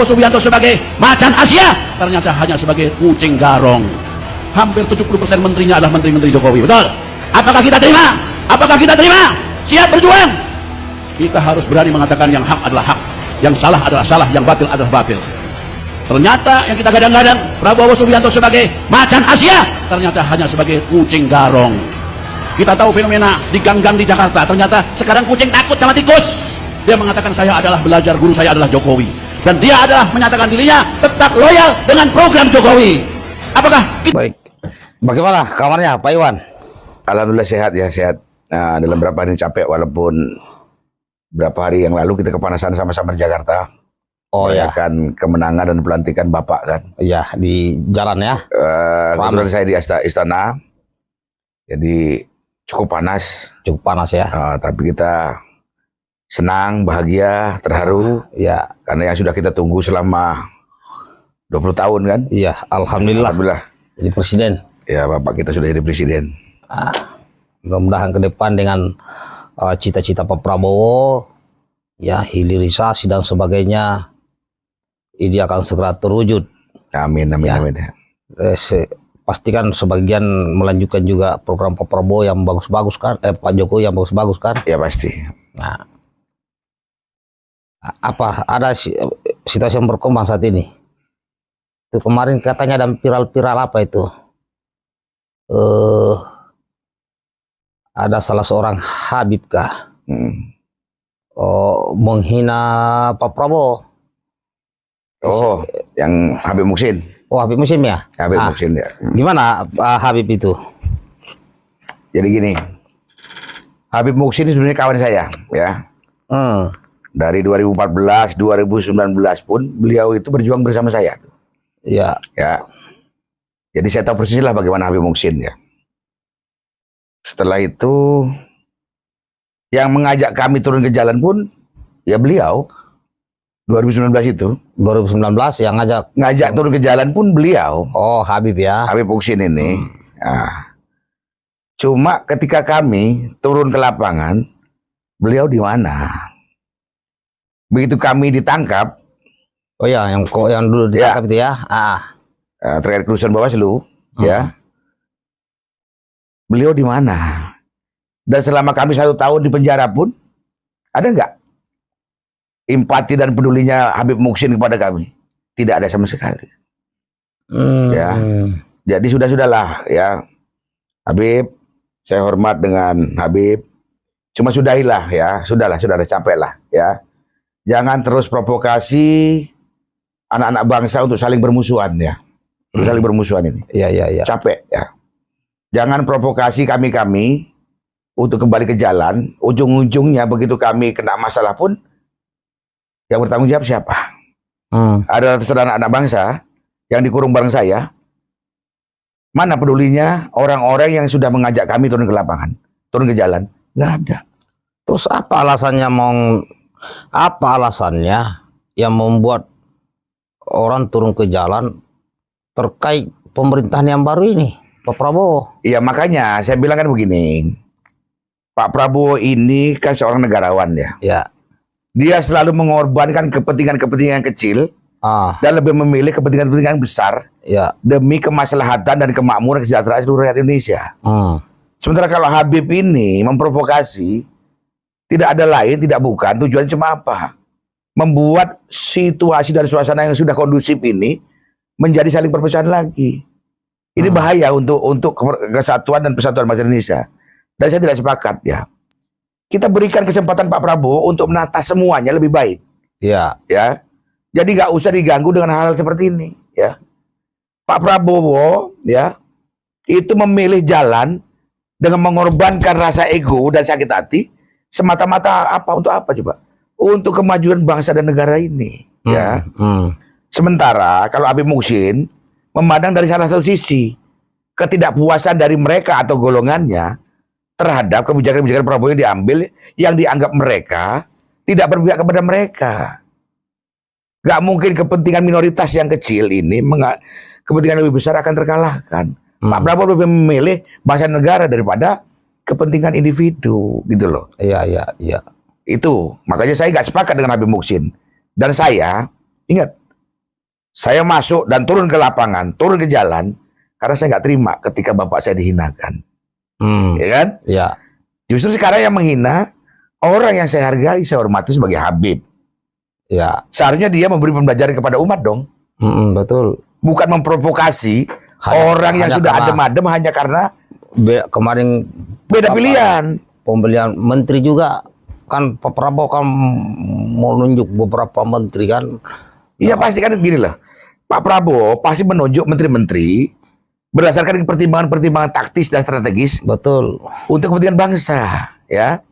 Subianto sebagai macan Asia ternyata hanya sebagai kucing garong. Hampir 70% menterinya adalah menteri-menteri Jokowi, betul? Apakah kita terima? Apakah kita terima? Siap berjuang? Kita harus berani mengatakan yang hak adalah hak, yang salah adalah salah, yang batil adalah batil. Ternyata yang kita gadang-gadang Prabowo Subianto sebagai macan Asia ternyata hanya sebagai kucing garong. Kita tahu fenomena di gang-gang di Jakarta, ternyata sekarang kucing takut sama tikus. Dia mengatakan saya adalah belajar, guru saya adalah Jokowi, dan dia adalah menyatakan dirinya tetap loyal dengan program Jokowi. Apakah baik? Bagaimana kabarnya Pak Iwan? Alhamdulillah sehat ya, sehat. Nah, dalam beberapa hari capek, walaupun beberapa hari yang lalu kita kepanasan sama-sama di Jakarta. Oh ya, kan kemenangan dan pelantikan Bapak kan. Iya, di jalan ya. Kebetulan saya di istana, jadi cukup panas. Cukup panas ya. Tapi kita senang, bahagia, terharu. Ya, karena yang sudah kita tunggu selama 20 tahun kan. Iya, alhamdulillah. Alhamdulillah. Jadi presiden. Ya, Bapak kita sudah jadi presiden. Mudah-mudahan ke depan dengan cita-cita Pak Prabowo, ya hilirisasi dan sebagainya, ini akan segera terwujud. Amin, amin, ya. amin. Pastikan sebagian melanjutkan juga program Pak Prabowo yang bagus-bagus kan, Pak Jokowi yang bagus-bagus kan. Ya pasti. Nah, apa ada situasi yang berkembang saat ini? Itu kemarin katanya ada viral-viral apa itu? Ada salah seorang Habib kah? Menghina Pak Prabowo. Oh, yang Habib Muhsin. Oh, Habib Muhsin ya? Habib Muhsin ya. Gimana Habib itu? Jadi gini, Habib Muhsin ini sebenarnya kawan saya, ya. Dari 2014, 2019 pun beliau itu berjuang bersama saya. Ya. Ya. Jadi saya tahu persis lah bagaimana Habib Muhsin ya. Setelah itu, yang mengajak kami turun ke jalan pun, ya beliau. 2019 itu. 2019 yang ngajak turun ke jalan pun beliau. Oh, Habib ya. Habib Muhsin ini. Nah, cuma ketika kami turun ke lapangan, beliau di mana? Begitu kami ditangkap. Oh ya, yang dulu ditangkap itu ya. Terkait kerusuhan Bawaslu, ya. Beliau di mana? Dan selama kami 1 tahun di penjara pun, ada nggak empati dan pedulinya Habib Muhsin kepada kami? Tidak ada sama sekali. Ya, jadi sudahlah ya, Habib, saya hormat dengan Habib. Cuma sudahilah ya, sudah capek lah ya. Jangan terus provokasi anak-anak bangsa untuk saling bermusuhan ya, untuk saling bermusuhan ini. Iya. Capek ya. Jangan provokasi kami untuk kembali ke jalan. Ujung-ujungnya begitu kami kena masalah pun, yang bertanggung jawab siapa? Ada saudara anak bangsa yang dikurung bareng saya. Mana pedulinya orang-orang yang sudah mengajak kami turun ke lapangan, turun ke jalan? Nggak ada. Terus apa alasannya yang membuat orang turun ke jalan terkait pemerintahan yang baru ini, Pak Prabowo? Iya, makanya saya bilang kan begini. Pak Prabowo ini kan seorang negarawan ya. Ya. Dia selalu mengorbankan kepentingan-kepentingan kecil dan lebih memilih kepentingan-kepentingan besar demi kemaslahatan dan kemakmuran kesejahteraan seluruh rakyat Indonesia. Sementara kalau Habib ini memprovokasi, tidak ada lain, tidak bukan, tujuannya cuma apa? Membuat situasi dan suasana yang sudah kondusif ini menjadi saling perpecahan lagi. Ini bahaya untuk kesatuan dan persatuan bangsa Indonesia. Dan saya tidak sepakat ya. Kita berikan kesempatan Pak Prabowo untuk menata semuanya lebih baik. Iya. Ya. Jadi nggak usah diganggu dengan hal-hal seperti ini. Ya. Pak Prabowo ya itu memilih jalan dengan mengorbankan rasa ego dan sakit hati semata-mata apa, untuk apa coba? Untuk kemajuan bangsa dan negara ini. Ya. Sementara kalau Habib Muhsin memandang dari salah satu sisi ketidakpuasan dari mereka atau golongannya terhadap kebijakan-kebijakan Prabowo yang diambil, yang dianggap mereka tidak berpihak kepada mereka. Gak mungkin kepentingan minoritas yang kecil ini, kepentingan lebih besar akan terkalahkan. Pak Prabowo lebih memilih bangsa negara daripada kepentingan individu, gitu loh. Iya. Itu makanya saya nggak sepakat dengan Habib Muhsin. Dan saya ingat, Saya masuk dan turun ke lapangan, turun ke jalan, karena saya nggak terima ketika bapak saya dihinakan. Ya kan? Ya. Justru sekarang yang menghina orang yang saya hargai, saya hormati sebagai Habib. Ya. Seharusnya dia memberi pembelajaran kepada umat dong. Betul. Bukan memprovokasi orang yang sudah adem-adem hanya karena kemarin beda pilihan. Pembelian menteri juga kan Pak Prabowo kan menunjuk beberapa menteri kan. Iya pasti kan gini lah. Pak Prabowo pasti menunjuk menteri-menteri berdasarkan pertimbangan-pertimbangan taktis dan strategis. Betul. Untuk kepentingan bangsa, ya.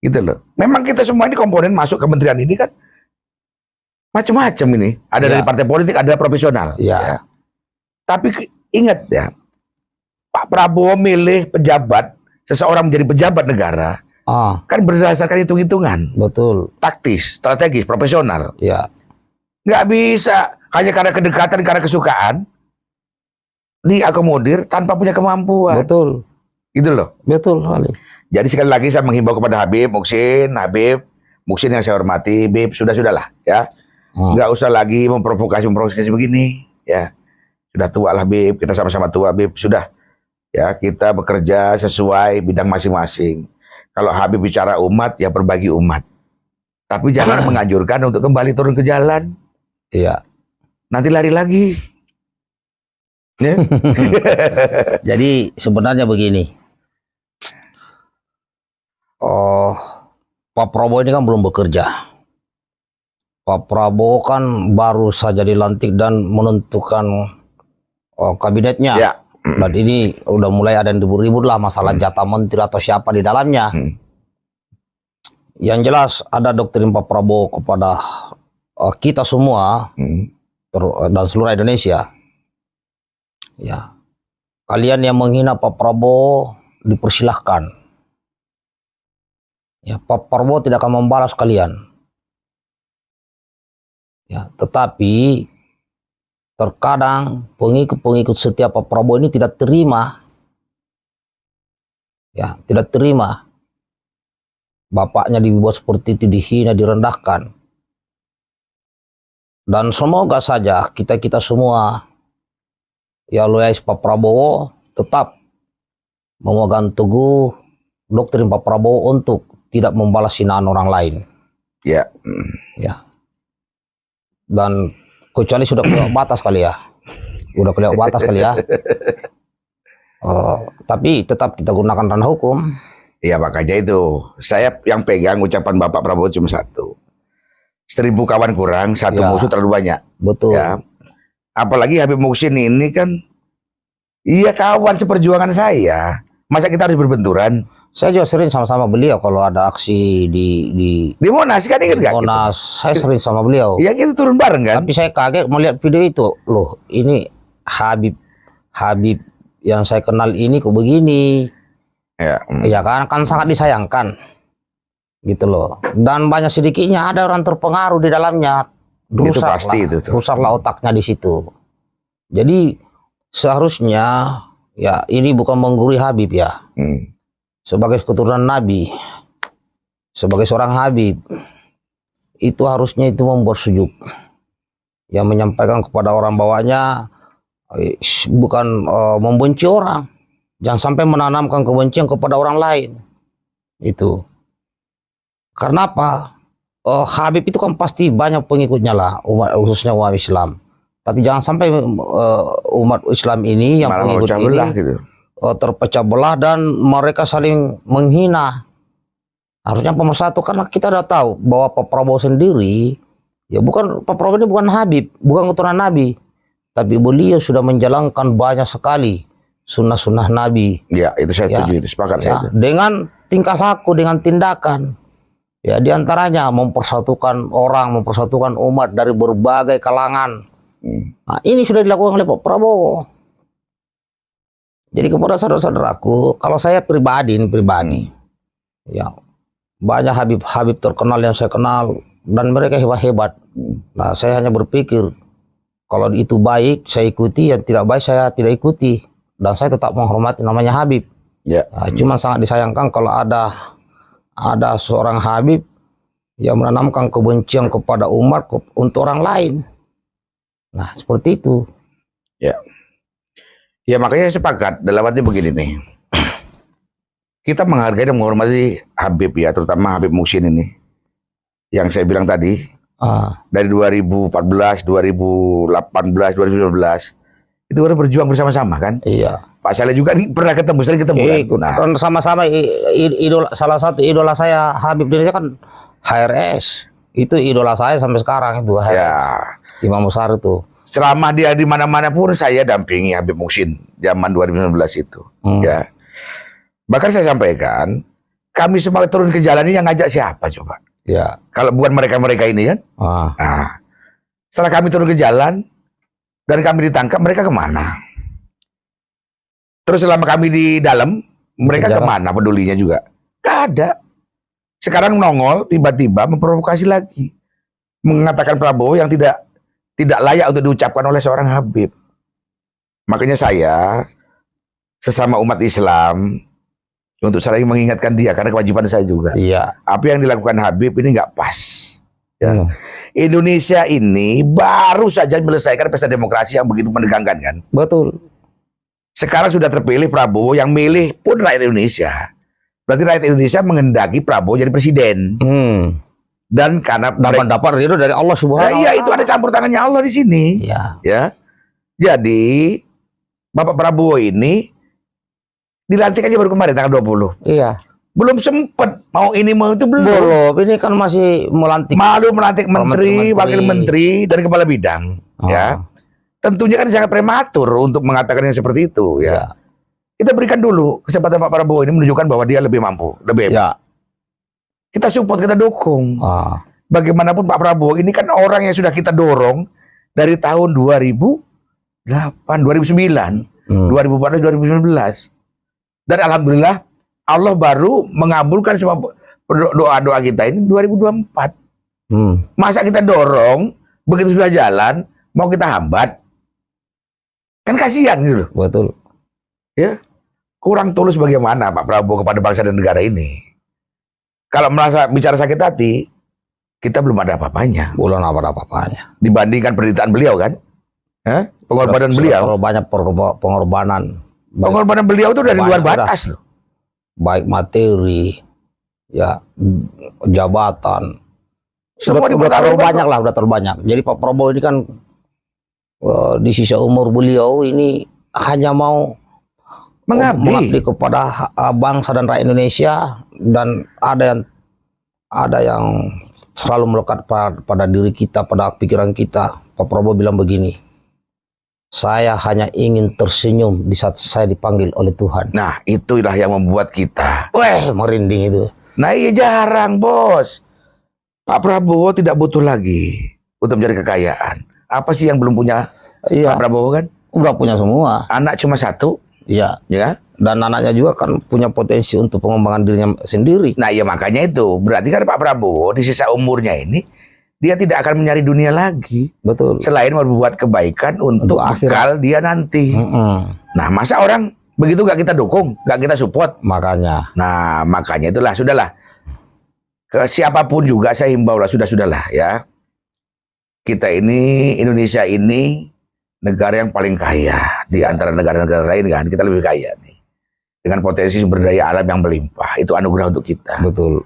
Gitu loh. Memang kita semua ini komponen masuk kementerian ini kan macam-macam ini. Ada dari partai politik, ada profesional. Ya. Tapi ingat ya, Pak Prabowo milih pejabat, seseorang menjadi pejabat negara, kan berdasarkan hitung-hitungan. Betul. Taktis, strategis, profesional. Ya. Nggak bisa hanya karena kedekatan, karena kesukaan diakomodir tanpa punya kemampuan. Betul. Gitu loh. Betul kali. Jadi sekali lagi saya menghimbau kepada Habib Muksin yang saya hormati, Bib, sudahlah ya. Nggak usah lagi memprovokasi begini, ya. Sudah tua lah, Bib. Kita sama-sama tua, Bib. Sudah. Ya, kita bekerja sesuai bidang masing-masing. Kalau Habib bicara umat, ya berbagi umat. Tapi jangan menganjurkan untuk kembali turun ke jalan. Iya. Nanti lari lagi. Ya? Jadi sebenarnya begini. Pak Prabowo ini kan belum bekerja. Pak Prabowo kan baru saja dilantik dan menentukan kabinetnya. Ya. Dan ini udah mulai ada yang ribut-ribut lah masalah jatah menteri atau siapa di dalamnya. Yang jelas ada doktrin Pak Prabowo kepada kita semua dan seluruh Indonesia. Ya, kalian yang menghina Pak Prabowo dipersilahkan. Ya, Pak Prabowo tidak akan membalas kalian. Ya, tetapi terkadang pengikut-pengikut setia Pak Prabowo ini tidak terima. Ya, tidak terima. Bapaknya dibuat seperti itu, dihina, direndahkan. Dan semoga saja kita semua ya loyal Pak Prabowo tetap memegang teguh doktrin Pak Prabowo untuk tidak membalas hinaan orang lain. Ya. Ya. Dan kecuali sudah kelewat batas kali ya. Udah kelewat batas kali ya. Tapi tetap kita gunakan ranah hukum. Ya makanya itu saya yang pegang ucapan Bapak Prabowo cuma satu. 1000 kawan kurang, satu musuh terlalu banyak. Betul. Ya. Apalagi Habib Muksin ini kan iya kawan seperjuangan saya. Masa kita harus berbenturan? Saya juga sering sama-sama beliau kalau ada aksi di Monas kan, ingat nggak? Monas, gitu. Saya sering sama beliau. Iya kita turun bareng kan. Tapi saya kaget melihat video itu. Loh, ini Habib yang saya kenal ini kok begini. Ya, ya kan sangat disayangkan. Gitu loh. Dan banyak sedikitnya ada orang terpengaruh di dalamnya. Itu pasti itu. Rusaklah otaknya di situ. Jadi seharusnya ya ini bukan menggurui Habib ya. Sebagai keturunan Nabi, sebagai seorang Habib, itu harusnya itu membuat sejuk. Yang menyampaikan kepada orang bawahnya bukan membenci orang. Jangan sampai menanamkan kebencian kepada orang lain. Itu. Karena apa? Habib itu kan pasti banyak pengikutnya lah, khususnya umat Islam. Tapi jangan sampai umat Islam ini yang malah pengikut ini gitu. Terpecah belah dan mereka saling menghina. Harusnya pemersatu, karena kita udah tahu bahwa Pak Prabowo sendiri ya bukan, Pak Prabowo ini bukan Habib, bukan keturunan Nabi, tapi beliau sudah menjalankan banyak sekali sunnah-sunnah Nabi. Ya itu saya setuju, itu sepakat saya itu. Dengan tingkah laku, dengan tindakan. Ya diantaranya mempersatukan orang, mempersatukan umat dari berbagai kalangan. Nah, ini sudah dilakukan oleh Pak Prabowo. Jadi kepada saudara-saudaraku, kalau saya pribadi, ya banyak Habib terkenal yang saya kenal dan mereka hebat-hebat. Nah, saya hanya berpikir kalau itu baik saya ikuti, yang tidak baik saya tidak ikuti, dan saya tetap menghormati namanya Habib. Ya. Nah, cuma sangat disayangkan kalau ada seorang Habib yang menanamkan kebencian kepada umat untuk orang lain. Nah, seperti itu. Ya. Ya makanya saya sepakat dalam arti begini nih. Kita menghargai dan menghormati Habib ya, terutama Habib Muhsin ini. Yang saya bilang tadi, dari 2014, 2018, 2019, itu kan berjuang bersama-sama kan? Iya. Pak Saleh juga pernah ketemu, sering ketemu kan? Nah, Kan sama-sama idola, salah satu idola saya Habib Indonesia kan HRS. Itu idola saya sampai sekarang itu HRS. ya. Imam besar itu. Selama dia di mana-mana pun saya dampingi Habib Muhsin zaman 2019 itu. Ya. Bahkan saya sampaikan, kami semua turun ke jalan ini yang ngajak siapa coba? Ya. Kalau bukan mereka-mereka ini kan? Nah, setelah kami turun ke jalan dan kami ditangkap, mereka kemana? Terus selama kami di dalam, mereka kemana pedulinya juga? Gak ada. Sekarang nongol, tiba-tiba memprovokasi lagi. Mengatakan Prabowo yang tidak layak untuk diucapkan oleh seorang Habib. Makanya saya, sesama umat Islam, untuk saling mengingatkan dia, karena kewajiban saya juga. Iya. Apa yang dilakukan Habib ini nggak pas. Ya. Indonesia ini baru saja menyelesaikan pesta demokrasi yang begitu menegangkan kan. Betul. Sekarang sudah terpilih Prabowo, yang milih pun rakyat Indonesia. Berarti rakyat Indonesia menghendaki Prabowo jadi presiden. Dan karena dapat itu dari Allah Subhanahu wa Iya, itu ada campur tangannya Allah di sini. Iya. Ya. Jadi Bapak Prabowo ini dilantik aja baru kemarin tanggal 20. Iya. Belum sempat mau ini mau itu belum. Belum. Ini kan masih melantik. Malu melantik menteri, wakil menteri dan kepala bidang. Ya. Tentunya kan sangat prematur untuk mengatakan yang seperti itu ya. Kita berikan dulu kesempatan Pak Prabowo ini menunjukkan bahwa dia lebih mampu, lebih hebat. Kita support, kita dukung. Bagaimanapun Pak Prabowo ini kan orang yang sudah kita dorong dari tahun 2008, 2009, 2014, 2019. Dan alhamdulillah Allah baru mengabulkan semua doa-doa kita ini 2024. Masa kita dorong, begitu sudah jalan, mau kita hambat? Kan kasihan gitu loh. Betul. Ya. Kurang tulus bagaimana Pak Prabowo kepada bangsa dan negara ini. Kalau merasa bicara sakit hati, kita belum ada apa-apanya. Belum ada apa-apanya. Dibandingkan penderitaan beliau kan. Pengorbanan beliau. Terlalu banyak pengorbanan. Pengorbanan beliau itu dari luar batas loh. Baik materi, ya jabatan. Semua udah terlalu banyak lah, udah terlalu banyak. Jadi Pak Prabowo ini kan di sisa umur beliau ini hanya mau mengabdi kepada bangsa dan rakyat Indonesia, dan ada yang selalu melekat pada diri kita, pada pikiran kita. Pak Prabowo bilang begini, saya hanya ingin tersenyum di saat saya dipanggil oleh Tuhan. Nah, itulah yang membuat kita merinding itu. Nah, iya jarang, Bos. Pak Prabowo tidak butuh lagi untuk mencari kekayaan. Apa sih yang belum punya Pak Prabowo kan? Udah punya semua. Anak cuma satu. Iya. Ya. Dan anaknya juga kan punya potensi untuk pengembangan dirinya sendiri. Nah, ya makanya itu. Berarti kan Pak Prabowo di sisa umurnya ini, dia tidak akan mencari dunia lagi. Betul. Selain berbuat kebaikan untuk bekal dia nanti. Nah, masa orang begitu gak kita dukung, gak kita support? Makanya. Nah, makanya itulah, sudahlah. Ke siapapun juga saya himbau lah, sudahlah ya. Kita ini, Indonesia ini negara yang paling kaya di antara negara-negara lain kan. Kita lebih kaya nih. Dengan potensi sumber daya alam yang melimpah. Itu anugerah untuk kita. Betul.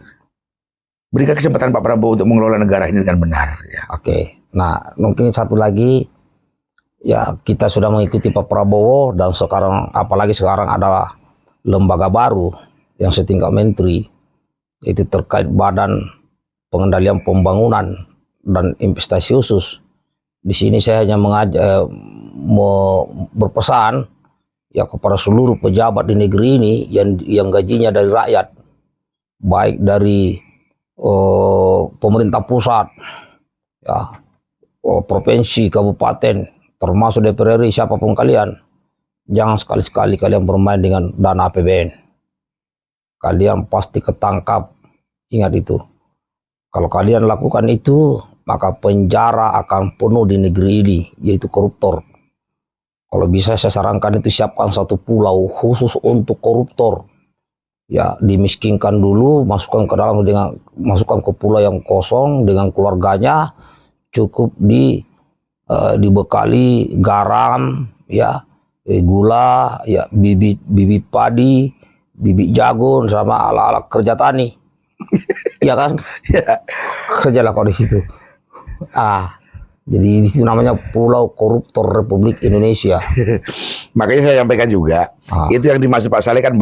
Berikan kesempatan Pak Prabowo untuk mengelola negara ini dengan benar. Ya. Oke. Nah, mungkin satu lagi, ya kita sudah mengikuti Pak Prabowo, dan sekarang, apalagi sekarang ada lembaga baru yang setingkat menteri, itu terkait Badan Pengendalian Pembangunan dan Investasi Khusus. Di sini saya hanya berpesan ya kepada seluruh pejabat di negeri ini yang gajinya dari rakyat, baik dari pemerintah pusat, ya, provinsi, kabupaten, termasuk DPR RI, siapapun kalian, jangan sekali-sekali kalian bermain dengan dana APBN. Kalian pasti ketangkap. Ingat itu. Kalau kalian lakukan itu, maka penjara akan penuh di negeri ini, yaitu koruptor. Kalau bisa saya sarankan itu siapkan satu pulau khusus untuk koruptor. Ya, dimiskinkan dulu, masukkan ke dalam, masukkan ke pulau yang kosong dengan keluarganya, cukup dibekali garam, ya, gula, ya, bibit padi, bibit jagung, sama alat-alat kerja tani. Ya kan? Kerjalah kau di situ. Jadi di situ namanya Pulau Koruptor Republik Indonesia. Makanya saya sampaikan juga, itu yang dimaksud Pak Saleh kan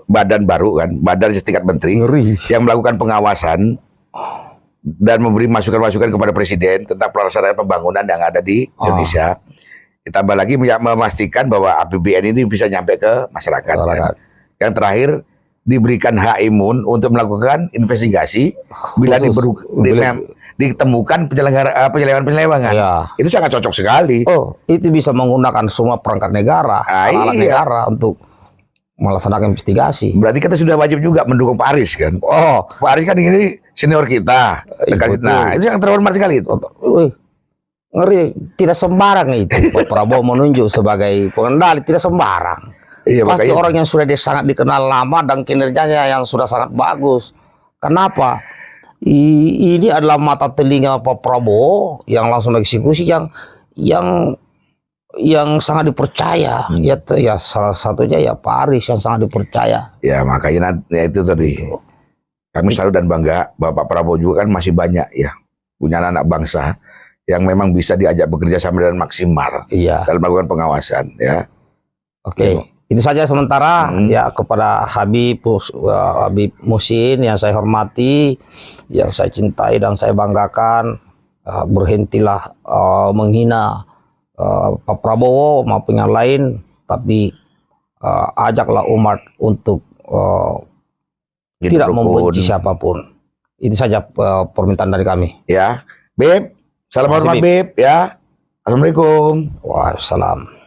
badan baru kan, badan setingkat menteri yang melakukan pengawasan dan memberi masukan-masukan kepada presiden tentang pelaksanaan pembangunan yang ada di Indonesia. Ditambah lagi memastikan bahwa APBN ini bisa nyampe ke masyarakat. Kan? Yang terakhir diberikan hak imun untuk melakukan investigasi bila ditemukan penyelewengan. Ya. Itu sangat cocok sekali. Itu bisa menggunakan semua perangkat negara, alat negara untuk melaksanakan investigasi. Berarti kita sudah wajib juga mendukung Pak Aris kan? Pak Aris kan ini senior kita. Nah, itu yang terhormat sekali itu. Ngeri, tidak sembarang itu. Pak Prabowo menunjuk sebagai pengendali, tidak sembarang. Iya, pasti makanya orang yang sudah sangat dikenal lama dan kinerjanya yang sudah sangat bagus. Kenapa? Ini adalah mata telinga Pak Prabowo yang langsung eksekusi yang sangat dipercaya. Ya salah satunya ya Pak Aris yang sangat dipercaya. Ya makanya itu tadi. Kami selalu dan bangga bahwa Pak Prabowo juga kan masih banyak ya punya anak bangsa yang memang bisa diajak bekerja sama dengan maksimal dalam melakukan pengawasan ya. Oke. Itu saja sementara ya kepada Habib Muhsin yang saya hormati, yang saya cintai dan saya banggakan, berhentilah menghina Pak Prabowo maupun yang lain, tapi ajaklah umat untuk tidak membenci siapapun. Itu saja permintaan dari kami. Ya, Beb, salam hormat Beb ya. Assalamualaikum. Waalaikumsalam.